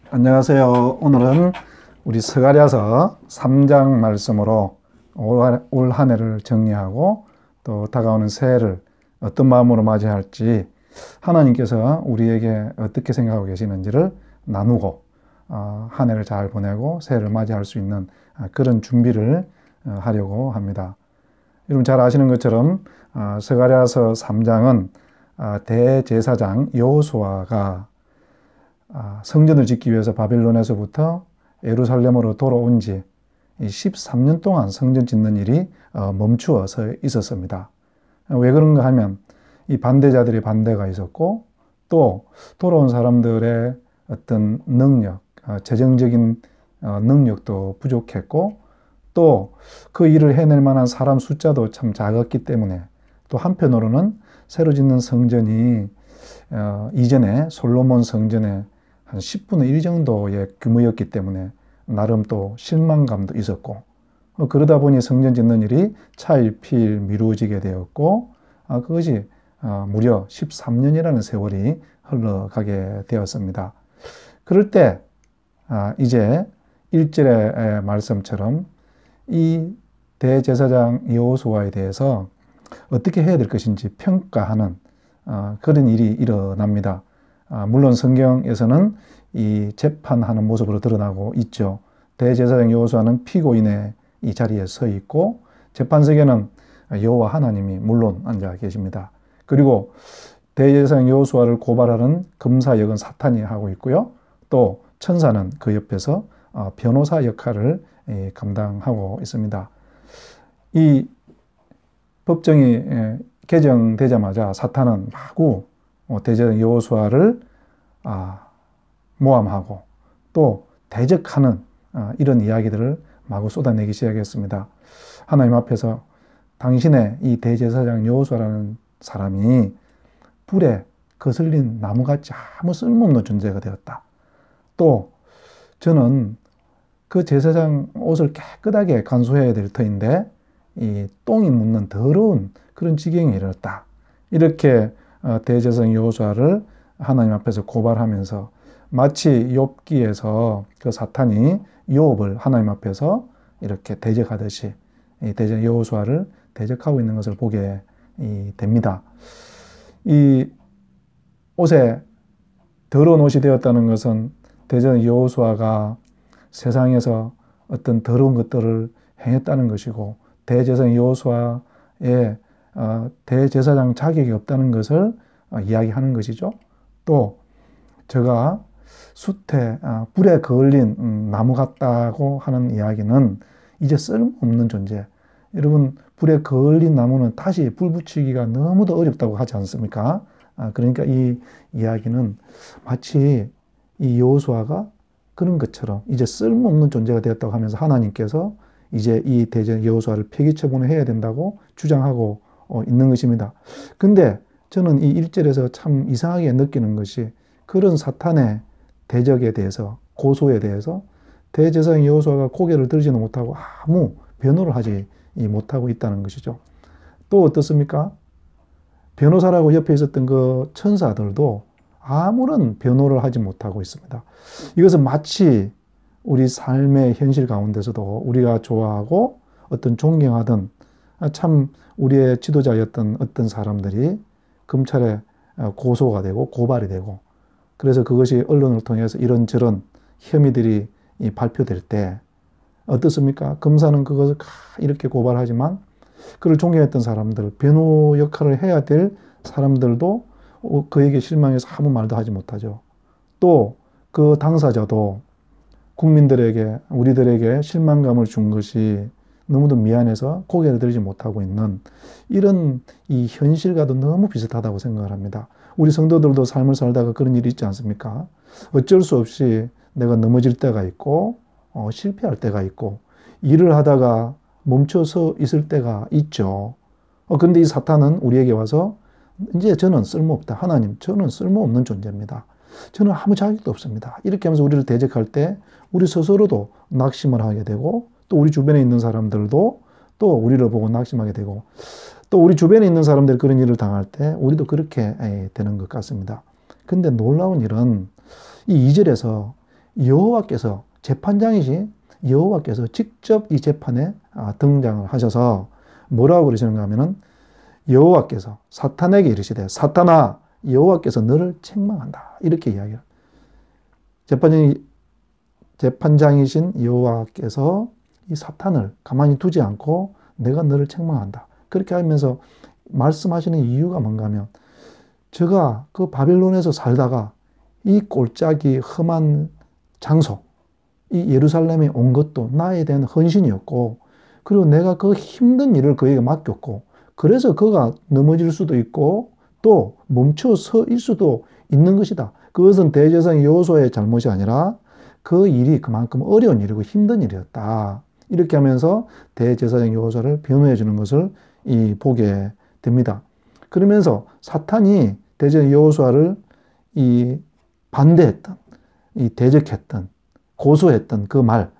안녕하세요. 오늘은 우리 스가랴서 3장 말씀으로 올 한 해를 정리하고 또 다가오는 새해를 어떤 마음으로 맞이할지 하나님께서 우리에게 어떻게 생각하고 계시는지를 나누고 한 해를 잘 보내고 새해를 맞이할 수 있는 그런 준비를 하려고 합니다. 여러분 잘 아시는 것처럼 스가랴서 3장은 대제사장 여호수아가 성전을 짓기 위해서 바빌론에서부터 예루살렘으로 돌아온 지 13년 동안 성전 짓는 일이 멈추어서 있었습니다. 왜 그런가 하면 이 반대자들의 반대가 있었고 또 돌아온 사람들의 어떤 능력, 재정적인 능력도 부족했고 또 그 일을 해낼 만한 사람 숫자도 참 작았기 때문에 또 한편으로는 새로 짓는 성전이 이전에 솔로몬 성전의 한 10분의 1 정도의 규모였기 때문에 나름 또 실망감도 있었고 그러다 보니 성전 짓는 일이 차일피일 미루어지게 되었고 그것이 무려 13년이라는 세월이 흘러가게 되었습니다. 그럴 때 이제 1절의 말씀처럼 이 대제사장 여호수아에 대해서 어떻게 해야 될 것인지 평가하는 그런 일이 일어납니다. 물론 성경에서는 이 재판하는 모습으로 드러나고 있죠. 대제사장 여호수아는 피고인의 이 자리에 서 있고 재판석에는 여호와 하나님이 물론 앉아 계십니다. 그리고 대제사장 여호수아를 고발하는 검사 역은 사탄이 하고 있고요. 또 천사는 그 옆에서 변호사 역할을 감당하고 있습니다. 이 법정이 개정되자마자 사탄은 마구 대제사장 여호수아를 모함하고 또 대적하는 이런 이야기들을 마구 쏟아내기 시작했습니다. 하나님 앞에서 당신의 이 대제사장 여호수아라는 사람이 불에 거슬린 나무같이 아무 쓸모없는 존재가 되었다. 또 저는 그 제사장 옷을 깨끗하게 간수해야 될 터인데 이 똥이 묻는 더러운 그런 지경에 이르렀다. 이렇게 대제사장 여호수아를 하나님 앞에서 고발하면서 마치 욥기에서 그 사탄이 욥을 하나님 앞에서 이렇게 대적하듯이 대제사장 여호수아를 대적하고 있는 것을 보게 됩니다. 이 옷에 더러운 옷이 되었다는 것은 대제사장 여호수아가 세상에서 어떤 더러운 것들을 행했다는 것이고 대제사장 여호수아의 대제사장 자격이 없다는 것을 이야기하는 것이죠. 또 저가 숯에 불에 그을린 나무 같다고 하는 이야기는 이제 쓸모없는 존재. 여러분 불에 그을린 나무는 다시 불 붙이기가 너무도 어렵다고 하지 않습니까? 그러니까 이 이야기는 마치 이 여호수아가 그런 것처럼 이제 쓸모없는 존재가 되었다고 하면서 하나님께서 이제 이 대제사장 여호수아를 폐기 처분해야 된다고 주장하고 있는 것입니다. 근데 저는 이 1절에서 참 이상하게 느끼는 것이 그런 사탄의 대적에 대해서 고소에 대해서 대제사장 여호수아가 고개를 들지는 못하고 아무 변호를 하지 못하고 있다는 것이죠. 또 어떻습니까? 변호사라고 옆에 있었던 그 천사들도 아무런 변호를 하지 못하고 있습니다. 이것은 마치 우리 삶의 현실 가운데서도 우리가 좋아하고 어떤 존경하던 참 우리의 지도자였던 어떤 사람들이 검찰에 고소가 되고 고발이 되고 그래서 그것이 언론을 통해서 이런저런 혐의들이 발표될 때 어떻습니까? 검사는 그것을 이렇게 고발하지만 그를 존경했던 사람들, 변호 역할을 해야 될 사람들도 그에게 실망해서 아무 말도 하지 못하죠. 또 그 당사자도 국민들에게 우리들에게 실망감을 준 것이 너무도 미안해서 고개를 들지 못하고 있는 이런 이 현실과도 너무 비슷하다고 생각을 합니다. 우리 성도들도 삶을 살다가 그런 일이 있지 않습니까? 어쩔 수 없이 내가 넘어질 때가 있고 실패할 때가 있고 일을 하다가 멈춰서 있을 때가 있죠. 근데 이 사탄은 우리에게 와서 이제 저는 쓸모없다. 하나님, 저는 쓸모없는 존재입니다. 저는 아무 자격도 없습니다. 이렇게 하면서 우리를 대적할 때 우리 스스로도 낙심을 하게 되고 또 우리 주변에 있는 사람들도 또 우리를 보고 낙심하게 되고 또 우리 주변에 있는 사람들이 그런 일을 당할 때 우리도 그렇게 되는 것 같습니다. 근데 놀라운 일은 이 2절에서 여호와께서 재판장이신 여호와께서 직접 이 재판에 등장을 하셔서 뭐라고 그러시는가 하면은 여호와께서 사탄에게 이르시되 사탄아 여호와께서 너를 책망한다 이렇게 이야기해요. 재판장이신 여호와께서 이 사탄을 가만히 두지 않고 내가 너를 책망한다 그렇게 하면서 말씀하시는 이유가 뭔가 하면 제가 그 바벨론에서 살다가 이 골짜기 험한 장소 이 예루살렘에 온 것도 나에 대한 헌신이었고 그리고 내가 그 힘든 일을 그에게 맡겼고 그래서 그가 넘어질 수도 있고 또 멈춰 서일 수도 있는 것이다. 그것은 대제사장 여호수아의 잘못이 아니라 그 일이 그만큼 어려운 일이고 힘든 일이었다. 이렇게 하면서 대제사장 여호수아를 변호해 주는 것을 보게 됩니다. 그러면서 사탄이 대제사장 여호수아를 반대했던 대적했던 고소했던 그 말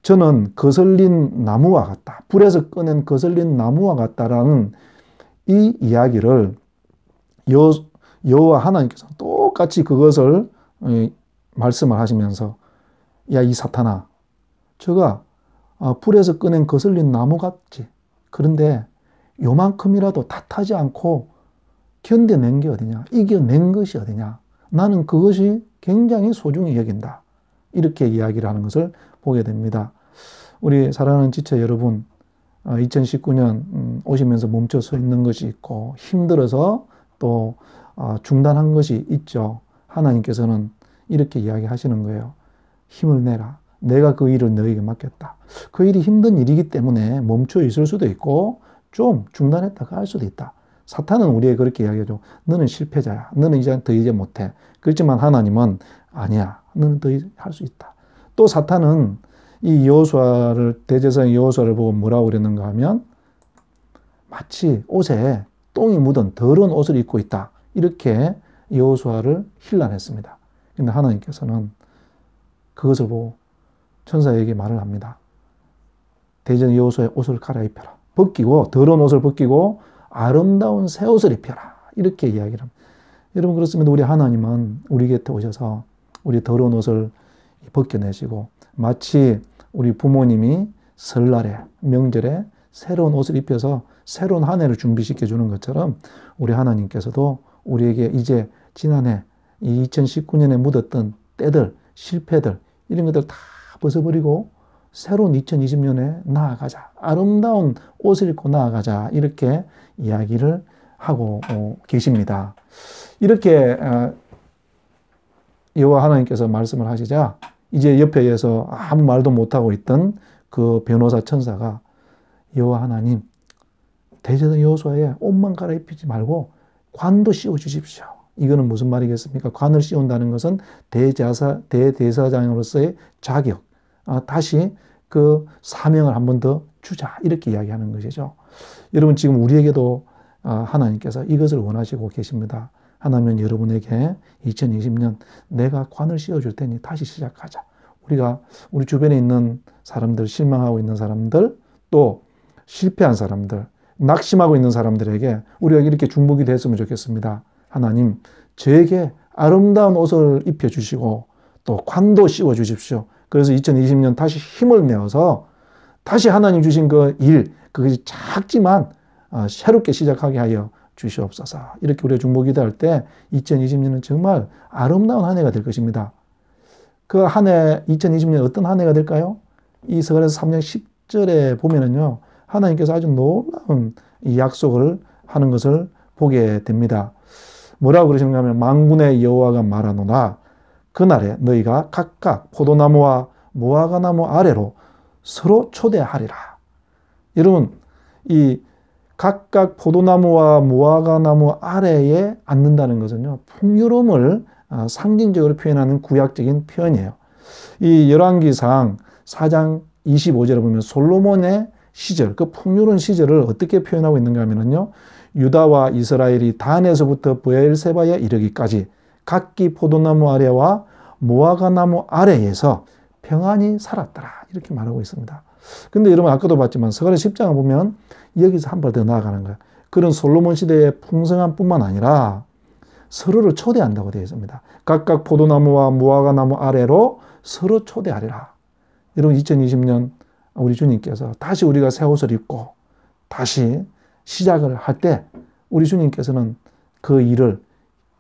저는 거슬린 나무와 같다. 불에서 꺼낸 거슬린 나무와 같다라는 이 이야기를 여호와 하나님께서 똑같이 그것을 말씀을 하시면서 야 이 사탄아 저가 불에서 꺼낸 거슬린 나무 같지. 그런데 요만큼이라도 탓하지 않고 견뎌낸 게 어디냐. 이겨낸 것이 어디냐. 나는 그것이 굉장히 소중히 여긴다. 이렇게 이야기를 하는 것을 보게 됩니다. 우리 사랑하는 지체 여러분 2019년 오시면서 멈춰 서 있는 것이 있고 힘들어서 또 중단한 것이 있죠. 하나님께서는 이렇게 이야기하시는 거예요. 힘을 내라. 내가 그 일을 너에게 맡겼다. 그 일이 힘든 일이기 때문에 멈춰 있을 수도 있고 좀 중단했다가 할 수도 있다. 사탄은 우리에게 그렇게 이야기하죠. 너는 실패자야. 너는 더 이제 못해. 그렇지만 하나님은 아니야. 너는 더 할 수 있다. 또 사탄은 이 여호수아를 대제사장 여호수아를 보고 뭐라고 그랬는가 하면 마치 옷에 똥이 묻은 더러운 옷을 입고 있다. 이렇게 여호수아를 힐난했습니다. 그런데 하나님께서는 그것을 보고 천사에게 말을 합니다. 대제사장 여호수아의 옷을 갈아입혀라. 벗기고 더러운 옷을 벗기고 아름다운 새 옷을 입혀라. 이렇게 이야기를 합니다. 여러분 그렇습니다. 우리 하나님은 우리 곁에 오셔서 우리 더러운 옷을 벗겨내시고 마치 우리 부모님이 설날에 명절에 새로운 옷을 입혀서 새로운 한 해를 준비시켜 주는 것처럼 우리 하나님께서도 우리에게 이제 지난해 2019년에 묻었던 때들, 실패들 이런 것들 다 벗어버리고 새로운 2020년에 나아가자. 아름다운 옷을 입고 나아가자. 이렇게 이야기를 하고 계십니다. 이렇게 여호와 하나님께서 말씀을 하시자 이제 옆에서 아무 말도 못하고 있던 그 변호사 천사가 여호와 하나님 대제사장 여호수아의 옷만 갈아입히지 말고 관도 씌워 주십시오. 이거는 무슨 말이겠습니까? 관을 씌운다는 것은 대제사장으로서의 자격, 다시 그 사명을 한 번 더 주자 이렇게 이야기하는 것이죠. 여러분 지금 우리에게도 하나님께서 이것을 원하시고 계십니다. 하나님은 여러분에게 2020년 내가 관을 씌워줄 테니 다시 시작하자. 우리가 우리 주변에 있는 사람들, 실망하고 있는 사람들, 또 실패한 사람들, 낙심하고 있는 사람들에게 우리가 이렇게 중복이 됐으면 좋겠습니다. 하나님, 저에게 아름다운 옷을 입혀주시고 또 관도 씌워주십시오. 그래서 2020년 다시 힘을 내어서 다시 하나님 주신 그 일, 그것이 작지만 새롭게 시작하게 하여 주시옵소서. 이렇게 우리가 중보기도할 때 2020년은 정말 아름다운 한 해가 될 것입니다. 그 한 해 2020년 어떤 한 해가 될까요? 이 스가랴서 3장 10절에 보면은요. 하나님께서 아주 놀라운 이 약속을 하는 것을 보게 됩니다. 뭐라고 그러시는가 하면 만군의 여호와가 말하노라 그날에 너희가 각각 포도나무와 무화과나무 아래로 서로 초대하리라. 여러분 이 각각 포도나무와 무화과나무 아래에 앉는다는 것은요. 풍요로움을 상징적으로 표현하는 구약적인 표현이에요. 이 열왕기상 4장 25절에 보면 솔로몬의 시절, 그 풍요로운 시절을 어떻게 표현하고 있는가 하면요. 유다와 이스라엘이 단에서부터 브엘세바에 이르기까지 각기 포도나무 아래와 무화과나무 아래에서 평안히 살았더라. 이렇게 말하고 있습니다. 근데 여러분 아까도 봤지만 스가랴 10장을 보면 여기서 한 발 더 나아가는 거예요. 그런 솔로몬 시대의 풍성함 뿐만 아니라 서로를 초대한다고 되어 있습니다. 각각 포도나무와 무화과나무 아래로 서로 초대하리라. 여러분 2020년 우리 주님께서 다시 우리가 새 옷을 입고 다시 시작을 할 때 우리 주님께서는 그 일을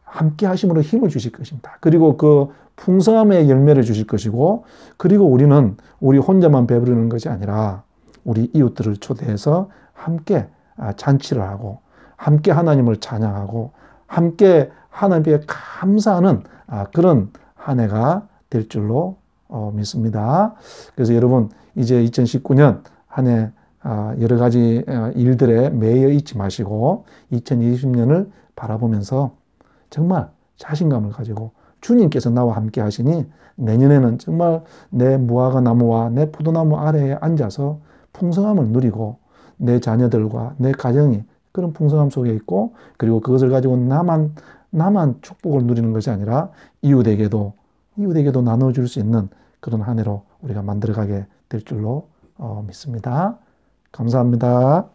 함께 하심으로 힘을 주실 것입니다. 그리고 그 풍성함의 열매를 주실 것이고, 그리고 우리는 우리 혼자만 배부르는 것이 아니라 우리 이웃들을 초대해서 함께 잔치를 하고 함께 하나님을 찬양하고 함께 하나님께 감사하는 그런 한 해가 될 줄로 믿습니다. 그래서 여러분 이제 2019년 한 해 여러 가지 일들에 매여 있지 마시고 2020년을 바라보면서 정말 자신감을 가지고 주님께서 나와 함께 하시니 내년에는 정말 내 무화과 나무와 내 포도나무 아래에 앉아서 풍성함을 누리고 내 자녀들과 내 가정이 그런 풍성함 속에 있고, 그리고 그것을 가지고 나만 축복을 누리는 것이 아니라 이웃에게도 나눠줄 수 있는 그런 한 해로 우리가 만들어가게 될 줄로 믿습니다. 감사합니다.